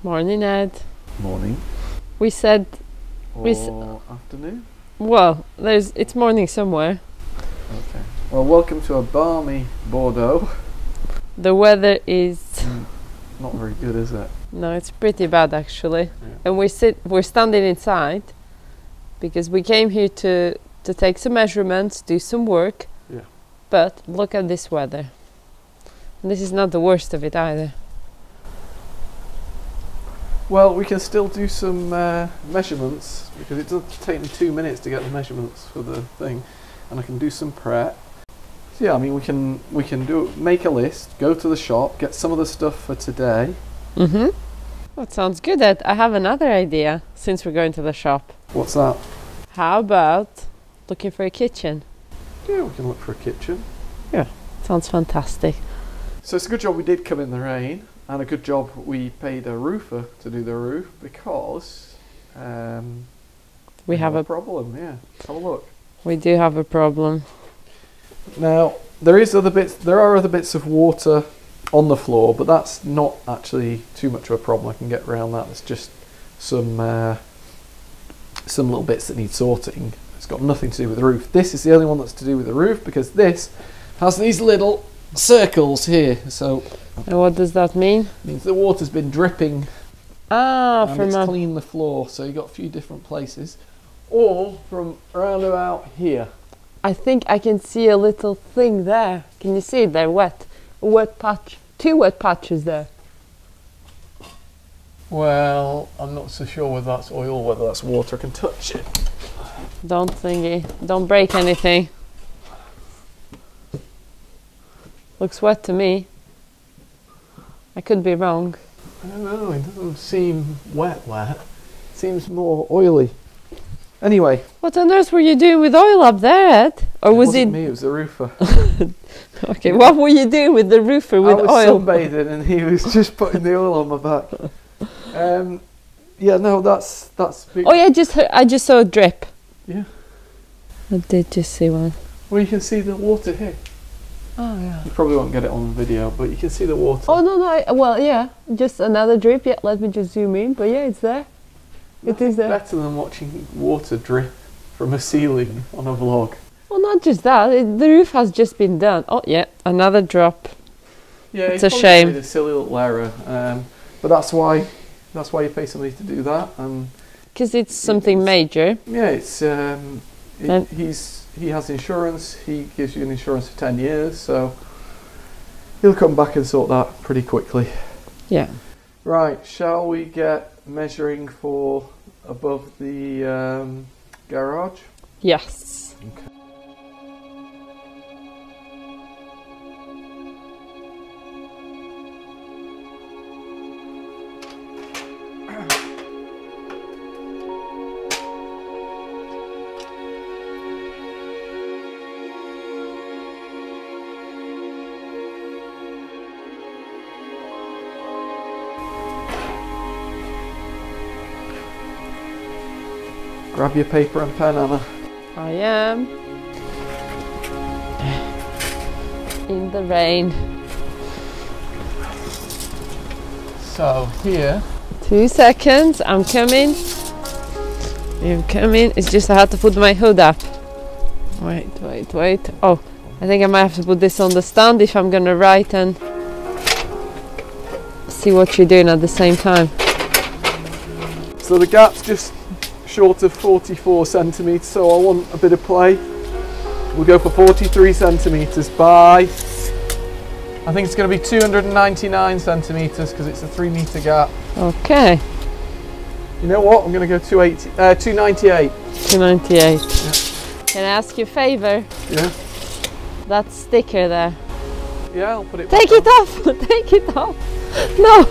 Morning, Ed. Morning. We said... Or afternoon? Well, it's morning somewhere. Okay. Well, welcome to a balmy Bordeaux. The weather is... Not very good, is it? No, it's pretty bad actually. Yeah. And we're standing inside because we came here to take some measurements, do some work. Yeah. But look at this weather. And this is not the worst of it either. Well, we can still do some measurements because it does take me 2 minutes to get the measurements for the thing, and I can do some prep. So yeah, I mean we can make a list, go to the shop, get some of the stuff for today. That sounds good, Ed. I have another idea since we're going to the shop. What's that? How about looking for a kitchen? Yeah, we can look for a kitchen. Yeah, sounds fantastic. So it's a good job we did come in the rain, and a good job we paid a roofer to do the roof because we have a problem. Yeah, have a look. We do have a problem. Now there are other bits of water on the floor, but that's not actually too much of a problem. I can get around that. It's just some little bits that need sorting. It's got nothing to do with the roof. This is the only one that's to do with the roof because this has these little circles here. So and what does that mean? It means the water's been dripping. And it's cleaned the floor, so you've got a few different places, all from around about here. I think I can see a little thing there. Can you see it there? Wet. A wet patch. 2 wet patches there. Well, I'm not so sure whether that's oil or whether that's water. I can touch it. Don't break anything. Looks wet to me. I could be wrong. I don't know, it doesn't seem wet. It seems more oily. Anyway. What on earth were you doing with oil up there, Ed? Or was it me, it was the roofer. Okay, what were you doing with the roofer with oil? I was sunbathing and he was just putting the oil on my back. Yeah, no, that's big. Oh yeah, I just saw a drip. Yeah. I did just see one. Well, you can see the water here. Oh yeah. You probably won't get it on the video, but you can see the water. Oh no, well yeah, just another drip. Yeah, let me just zoom in. But yeah, it's there. It is there. Better than watching water drip from a ceiling on a vlog. Well, not just that. The roof has just been done. Oh yeah, another drop. Yeah, it's a shame. Made a silly little error, but that's why you pay somebody to do that. Because it's something major. Yeah, he has insurance. He gives you an insurance for 10 years, so he'll come back and sort that pretty quickly. Yeah. Right, shall we get measuring for above the garage? Yes. Okay. Grab your paper and pen, Anna. I am. In the rain. So here. 2 seconds. I'm coming. I'm coming. It's just I had to put my hood up. Wait. Oh, I think I might have to put this on the stand if I'm gonna write and see what you're doing at the same time. So the gap's just short of 44 centimetres, so I want a bit of play. We'll go for 43 centimetres by, I think it's going to be 299 centimetres because it's a 3 metre gap. Okay. You know what? I'm going to go 298. 298. Yeah. Can I ask you a favour? Yeah. That sticker there. Yeah, I'll put it. Take it off. Take it off. No.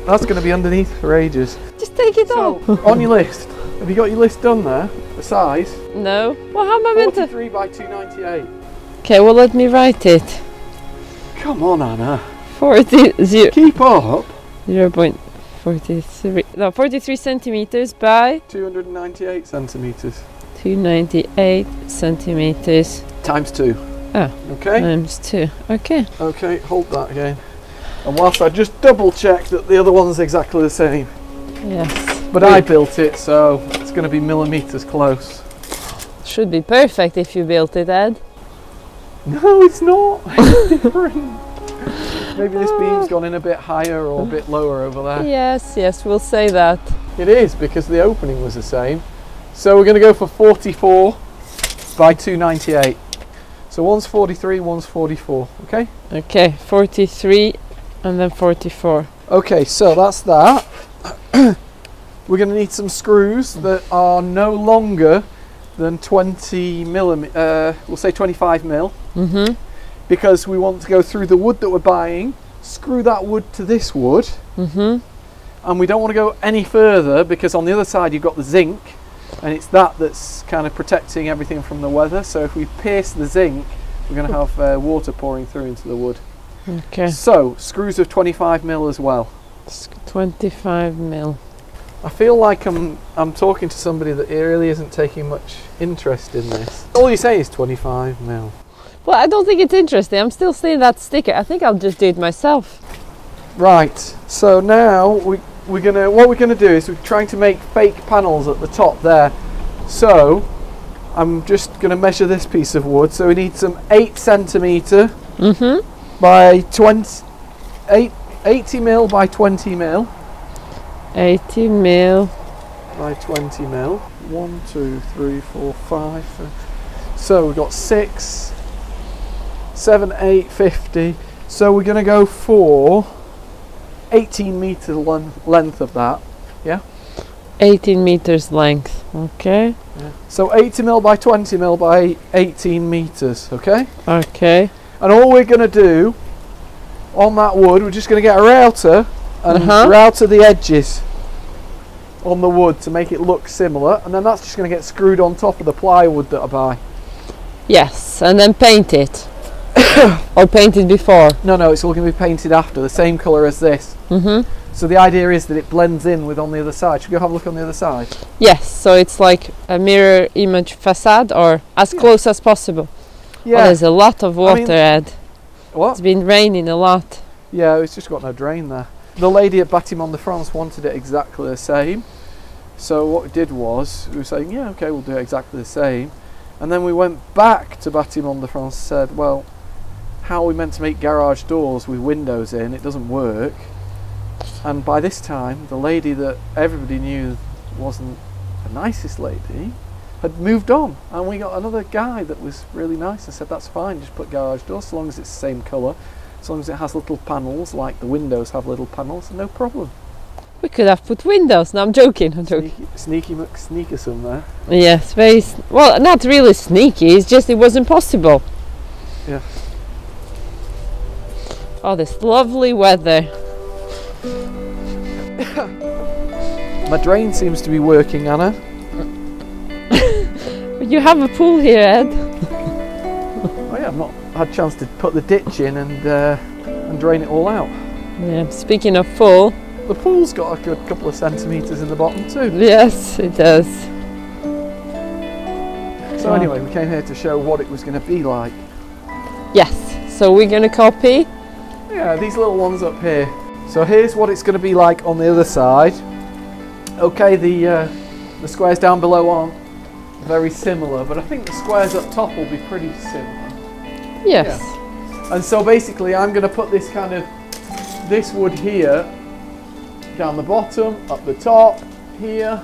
That's going to be underneath for ages. Just take it off. On your list, have you got your list done there? The size? No. Well, how am I meant to? 43 by 298. Okay, well let me write it. Come on, Anna. 40. Keep up. 0.43. No, 43 centimeters by 298 centimeters. 298 centimeters. Times 2. Ah. Okay. Times 2. Okay. Okay. Hold that again. And whilst I just double check that the other one's exactly the same. Yes. But I built it, so it's going to be millimetres close. Should be perfect if you built it, Ed. No, it's not. It's different. Maybe this beam's gone in a bit higher or a bit lower over there. Yes, yes, we'll say that. It is, because the opening was the same. So we're going to go for 44 by 298. So one's 43, one's 44, okay? Okay, 43 and then 44. Okay, so that's that. We're going to need some screws that are no longer than 20 millimeter, we'll say 25 mil. Mm-hmm. Because we want to go through the wood that we're buying, screw that wood to this wood. Mm-hmm. And we don't want to go any further because on the other side you've got the zinc, and it's that's kind of protecting everything from the weather. So if we pierce the zinc, we're going to have water pouring through into the wood. Okay. So screws of 25 mil as well. 25 mil. I feel like I'm talking to somebody that really isn't taking much interest in this. All you say is 25 mil. Well, I don't think it's interesting. I'm still seeing that sticker. I think I'll just do it myself. Right. So now what we're gonna do is we're trying to make fake panels at the top there. So I'm just gonna measure this piece of wood. So we need some 8 centimeter by 80 mil by 20 mil. 80 mil by 20 mil. 1, 2, 3, 4, 5. So we've got 6, 7, 8, 50. So we're going to go for 18 meter length of that. Yeah. 18 meters length. Okay. Yeah. So 80 mil by 20 mil by 18 meters. Okay. Okay. And all we're going to do on that wood, we're just going to get a router and router the edges on the wood to make it look similar, and then that's just going to get screwed on top of the plywood that I buy. Yes, and then paint it. Or paint it before? No, it's all going to be painted after, the same colour as this. So the idea is that it blends in with on the other side. Should we go have a look on the other side? Yes, so it's like a mirror image facade, or as close as possible. Yeah. Oh, there's a lot of water, Ed. What? It's been raining a lot. Yeah, it's just got no drain there. The lady at Bâtiment de France wanted it exactly the same. So what we did was, we were saying, yeah, okay, we'll do it exactly the same. And then we went back to Bâtiment de France and said, well, how are we meant to make garage doors with windows in? It doesn't work. And by this time, the lady that everybody knew wasn't the nicest lady had moved on. And we got another guy that was really nice and said, that's fine, just put garage doors, as long as it's the same colour. As long as it has little panels, like the windows have little panels, no problem. We could have put windows. No, I'm joking. Sneaky McSneakersome there. Yes, very. Well, not really sneaky. It's just it was impossible. Yeah. Oh, this lovely weather. My drain seems to be working, Anna. You have a pool here, Ed. Oh yeah, I've not had a chance to put the ditch in and drain it all out. Yeah. Speaking of pool. The pool's got a good couple of centimetres in the bottom too. Yes, it does. So anyway, we came here to show what it was going to be like. Yes, so we're going to copy? Yeah, these little ones up here. So here's what it's going to be like on the other side. Okay, the squares down below aren't very similar, but I think the squares up top will be pretty similar. Yes. Yeah. And so basically I'm going to put this this wood here, down the bottom, up the top, here,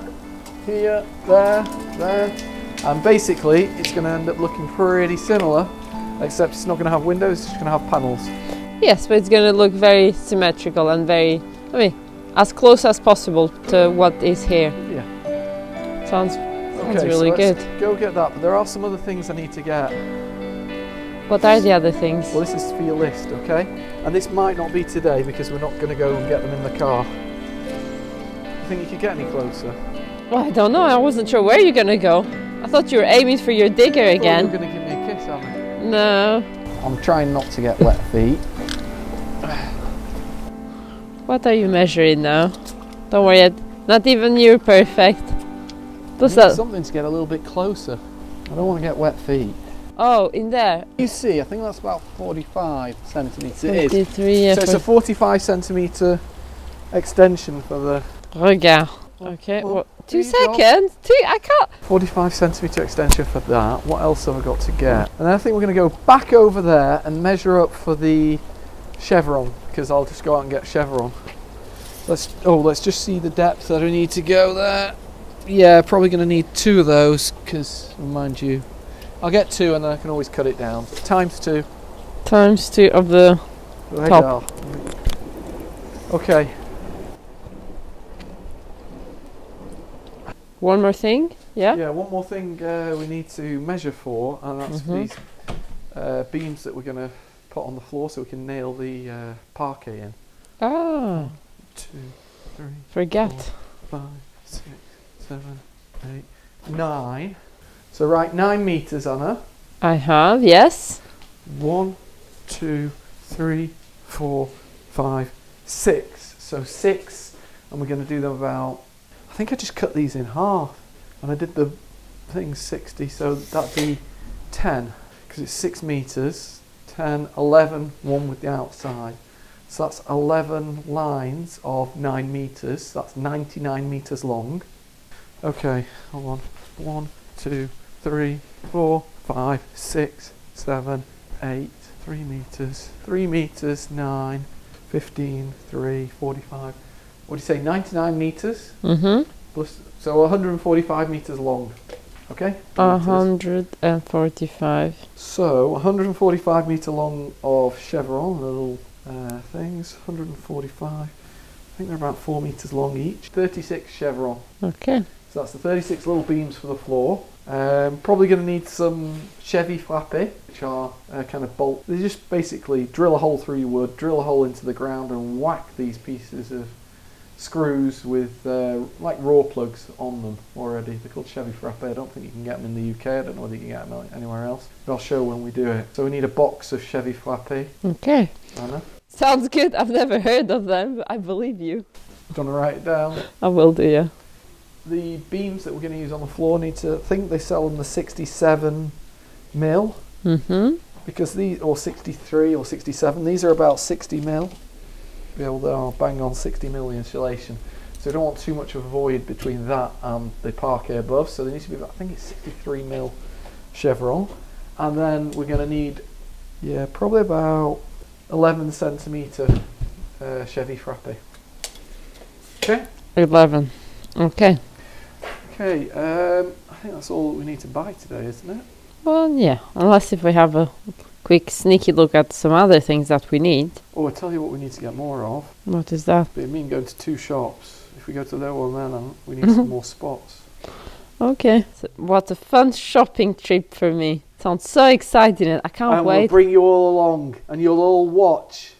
there, and basically it's going to end up looking pretty similar, except it's not going to have windows, it's just going to have panels. Yes, but it's going to look very symmetrical and very, as close as possible to what is here. Yeah. Sounds Okay, really so good. Let's go get that, but there are some other things I need to get. What are the other things? Well, this is for your list, okay? And this might not be today because we're not going to go and get them in the car. You think you could get any closer? Well, I don't know. I wasn't sure where you're going to go. I thought you were aiming for your digger again. You were going to give me a kiss, Anna. No. I'm trying not to get wet feet. What are you measuring now? Don't worry, not even you're perfect. I need something to get a little bit closer. I don't want to get wet feet. Oh, in there. You see, I think that's about 45 centimetres. It is. 43, yeah. So it's a 45 centimetre extension for the... Regarde. Okay, well, what? there 2 you go. seconds? I can't. 45 centimetre extension for that. What else have I got to get? And then I think we're going to go back over there and measure up for the chevron, because I'll just go out and get chevron. Let's just see the depth that I need to go there. Yeah, probably going to need 2 of those, because, mind you, I'll get 2 and then I can always cut it down. Times 2. Times 2 of the top. Okay. One more thing? Yeah? Yeah, one more thing we need to measure for, and that's for these beams that we're going to put on the floor so we can nail the parquet in. Ah. 2, 3, Forget. 4, 5, 6, 7, 8, 9. So write 9 metres, Anna. I have, yes. 1, 2, 3, 4, 5, 6. So 6, and we're going to do them about... I think I just cut these in half, and I did the thing 60, so that'd be 10, because it's 6 metres, 10, 11, one with the outside. So that's 11 lines of 9 metres, that's 99 metres long. Okay, hold on. 1, 2, 3, 4, 5, 6, 7, 8, 3 metres, 3 metres, 9, 15, 3, 45. What do you say, 99 metres? Plus, so 145 metres long. Okay? 145. So 145 metre long of chevron, little things. 145. I think they're about 4 metres long each. 36 chevron. Okay. So that's the 36 little beams for the floor. Probably going to need some Chevy flappy, which are kind of bolt. They just basically drill a hole through your wood, drill a hole into the ground, and whack these pieces of screws with like raw plugs on them already. They're called Chevy frappe. I don't think you can get them in the UK. I don't know whether you can get them anywhere else, but I'll show when we do it. So we need a box of Chevy flappy. Okay. Anna? Sounds good. I've never heard of them, but I believe you. Do you want to write it down? I will do, yeah. The beams that we're going to use on the floor need to, I think they sell them the 67 mil. Because these, or 63 or 67, these are about 60 mil. They are bang on 60 mil insulation. So we don't want too much of a void between that and the parquet above. So there needs to be about, I think it's 63 mil chevron. And then we're going to need, yeah, probably about 11 centimetre Chevy frappe. Okay? 11. Okay. Okay, I think that's all we need to buy today, isn't it? Well, yeah. Unless if we have a quick sneaky look at some other things that we need. Oh, I'll tell you what we need to get more of. What is that? But it means going to 2 shops. If we go to Lower Manor, we need some more spots. Okay. So what a fun shopping trip for me. Sounds so exciting. I can't wait. And we'll bring you all along and you'll all watch.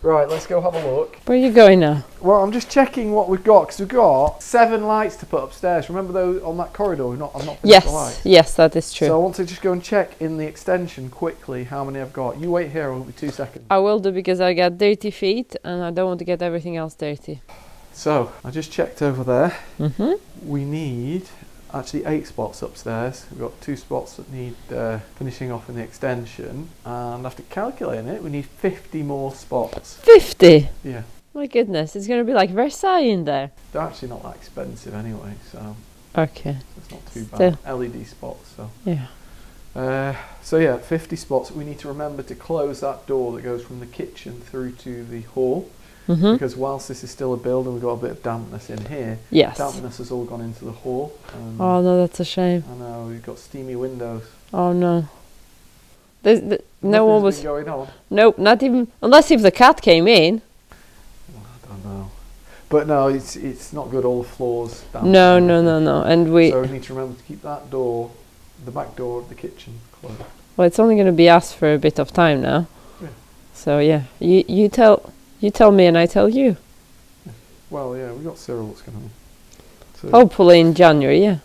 Right, let's go have a look. Where are you going now? Well, I'm just checking what we've got, because we've got 7 lights to put upstairs. Remember those on that corridor? I've not finished the lights. Yes, that is true. So I want to just go and check in the extension quickly how many I've got. You wait here, it'll be 2 seconds. I will do, because I got dirty feet and I don't want to get everything else dirty. So, I just checked over there. We need actually 8 spots upstairs. We've got 2 spots that need finishing off in the extension, and after calculating it, we need 50 more spots. 50? Yeah. My goodness, it's going to be like Versailles in there. They're actually not that expensive anyway, so okay, it's not too bad. LED spots, so yeah. So yeah, 50 spots. We need to remember to close that door that goes from the kitchen through to the hall. Because whilst this is still a building, we've got a bit of dampness in here. Yes. Dampness has all gone into the hall. Oh no, that's a shame. I know, we've got steamy windows. Oh no. No one was going on. Nope, not even, unless if the cat came in. Well, I don't know. But no, it's not good. All the floors. No. And So we need to remember to keep that door, the back door of the kitchen, closed. Well, it's only going to be us for a bit of time now. Yeah. So yeah, you tell me and I tell you. Yeah. Well, yeah, we've got Cyril that's going to. So hopefully in January, yeah.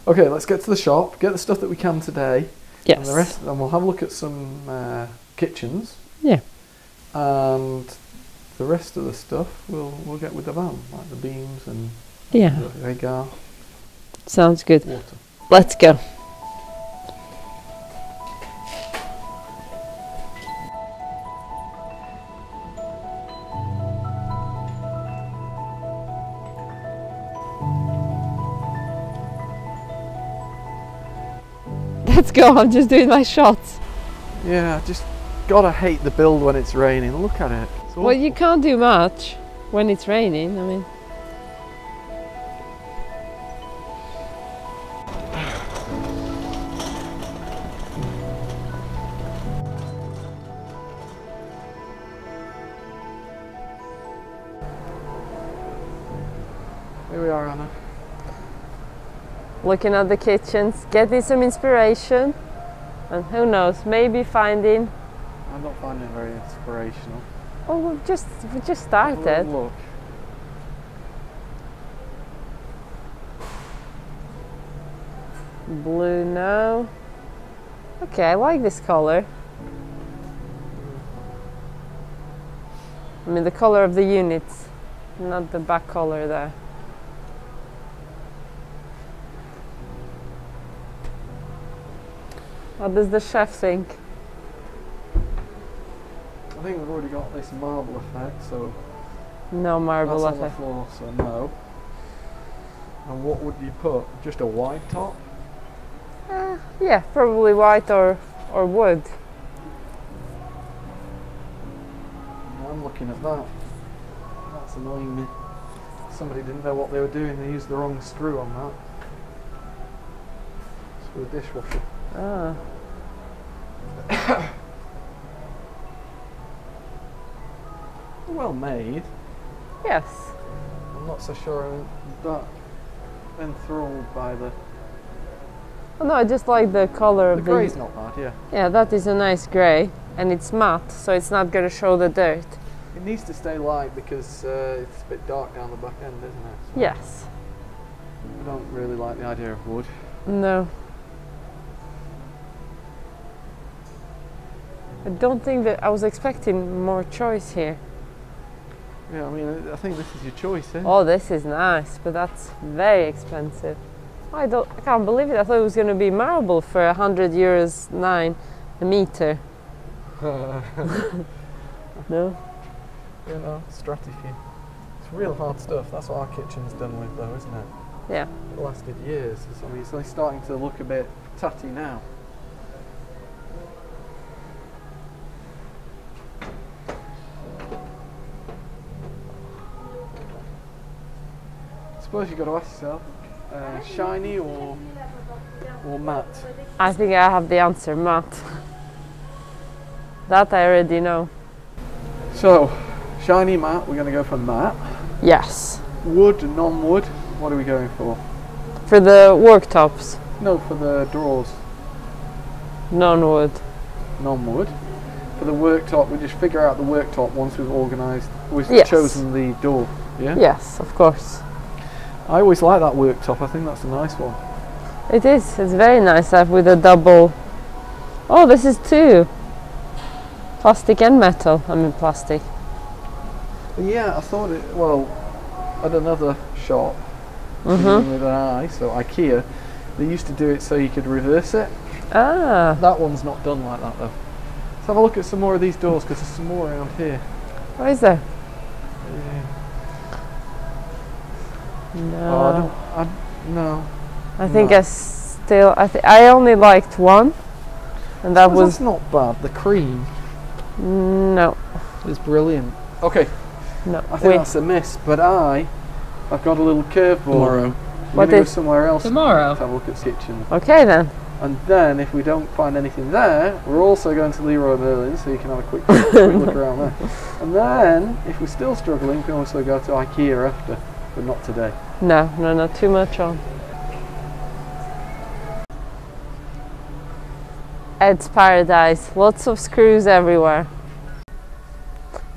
Okay, let's get to the shop. Get the stuff that we can today. Yes. And the rest, and we'll have a look at some kitchens. Yeah. And the rest of the stuff we'll get with the van, like the beams and yeah. the agar. Sounds good. Water. Let's go. Let's go, I'm just doing my shots. Yeah, I just gotta hate the build when it's raining. Look at it. It's Well, you can't do much when it's raining, I mean. Here we are, Anna. Looking at the kitchens, getting some inspiration, and who knows, maybe finding. I'm not finding it very inspirational. Oh, we just Have a started. look. Blue now. Okay, I like this color. I mean the color of the units, not the back color there. What does the chef think? I think we've already got this marble effect, so No marble that's on the effect. floor, so no. And what would you put? Just a white top? Yeah, probably white or wood. I'm looking at that. That's annoying me. Somebody didn't know what they were doing, they used the wrong screw on that. It's for the dishwasher. Ah. Well made. Yes. I'm not so sure I'm that enthralled by the... Oh, no, I just like the color The of grey's not bad, yeah. Yeah, that is a nice grey, and it's matte, so it's not going to show the dirt. It needs to stay light because it's a bit dark down the back end, isn't it? So Yes. I don't really like the idea of wood. No. I don't think that I was expecting more choice here. Yeah, I mean, I think this is your choice, eh? Oh, this is nice, but that's very expensive. I can't believe it. I thought it was going to be marble for €100.09 a meter. No? You know, Stratifi. It's real hard stuff. That's what our kitchen's done with, though, isn't it? Yeah. It lasted years. I mean, it's only starting to look a bit tatty now. I suppose you've got to ask yourself, shiny or matte? I think I have the answer, matte. That I already know. So, shiny matte, we're going to go for matte. Yes. Wood, non-wood, what are we going for? For the worktops, No, for the drawers, non-wood. non-wood. For the worktop, we just figure out the worktop once we've organised, we've Yes. chosen the door. Yeah? Yes, of course. I always like that worktop, I think that's a nice one. It is. It's very nice with a double. Oh, this is two. Plastic and metal. I mean plastic. But yeah, I thought it, well, at another shop, Mhm. with an eye, so IKEA, they used to do it so you could reverse it. Ah. That one's not done like that though. Let's have a look at some more of these doors because there's some more around here. What is there? Oh, No. no. I think no. I only liked one, and that Well, was that's not bad. The cream no, is brilliant. Okay, no. I think that's a miss, but I've got a little curveball. Tomorrow. We're What going to go is- somewhere else Tomorrow? to have a look at the kitchen. Okay then. And then, if we don't find anything there, we're also going to Leroy Merlin, so you can have a quick look around there. And then, if we're still struggling, we can also go to IKEA after, but not today. No, too much on. Ed's paradise. Lots of screws everywhere.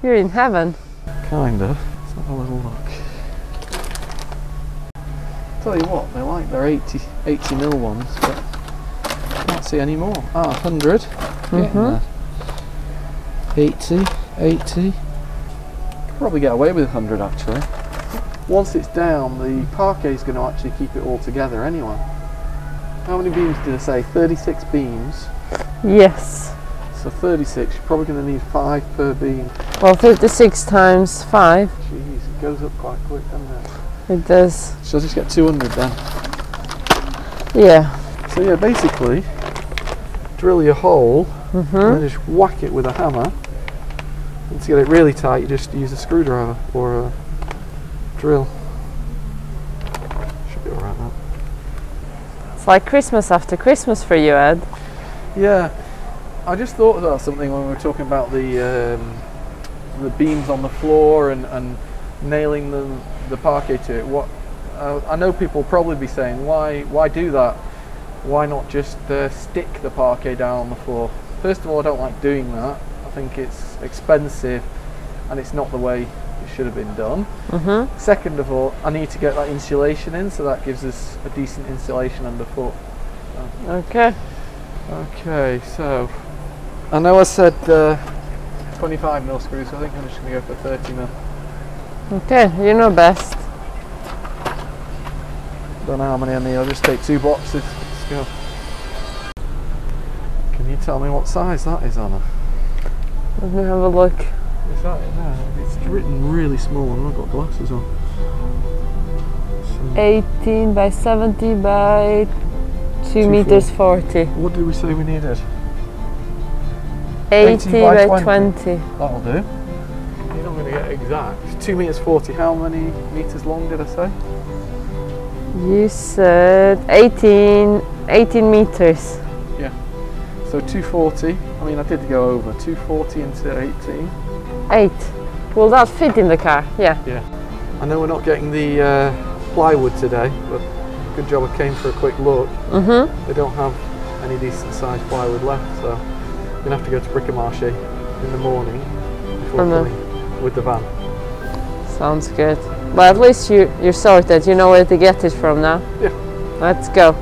You're in heaven. Kind of. Let's have a little look. Tell you what, they're like they're 80mm ones, but I can't see any more. 100. Getting there. 80. Could probably get away with 100 actually. Once it's down, the parquet is going to actually keep it all together anyway. How many beams did I say? 36 beams. Yes. So 36, you're probably going to need 5 per beam. Well, 36 times 5. Jeez, it goes up quite quick, doesn't it? It does. So I'll just get 200 then. Yeah. So yeah, basically, drill your hole and then just whack it with a hammer. And to get it really tight, you just use a screwdriver or a drill. Should be alright now. It's like Christmas after Christmas for you, Ed. Yeah, I just thought about something when we were talking about the beams on the floor and nailing the parquet to it. What I know people will probably be saying, why do that? Why not just stick the parquet down on the floor? First of all, I don't like doing that. I think it's expensive and it's not the way it should have been done. Second of all, I need to get that insulation in, so that gives us a decent insulation underfoot. So. Okay, so I know I said 25mm screws, so I think I'm just going to go for 30mm. Okay, you know best. Don't know how many I need, I'll just take 2 boxes. Let's go. Can you tell me what size that is, Anna? Let me have a look. Is that it there? It's written really small and I've got glasses on. So 18 by 70 by 2 meters 40. what did we say we needed? 80 by 20. That'll do. You're not going to get exact. 2 meters 40. How many meters long did I say? You said 18 meters. Yeah. So 240. I mean, I did go over. 240 into 18. 8. Will that fit in the car? Yeah. Yeah. I know we're not getting the plywood today, but good job I came for a quick look. They don't have any decent sized plywood left, so you're going to have to go to Bric-a-Marché in the morning before coming with the van. Sounds good. But at least you're sorted. You know where to get it from now. Yeah. Let's go.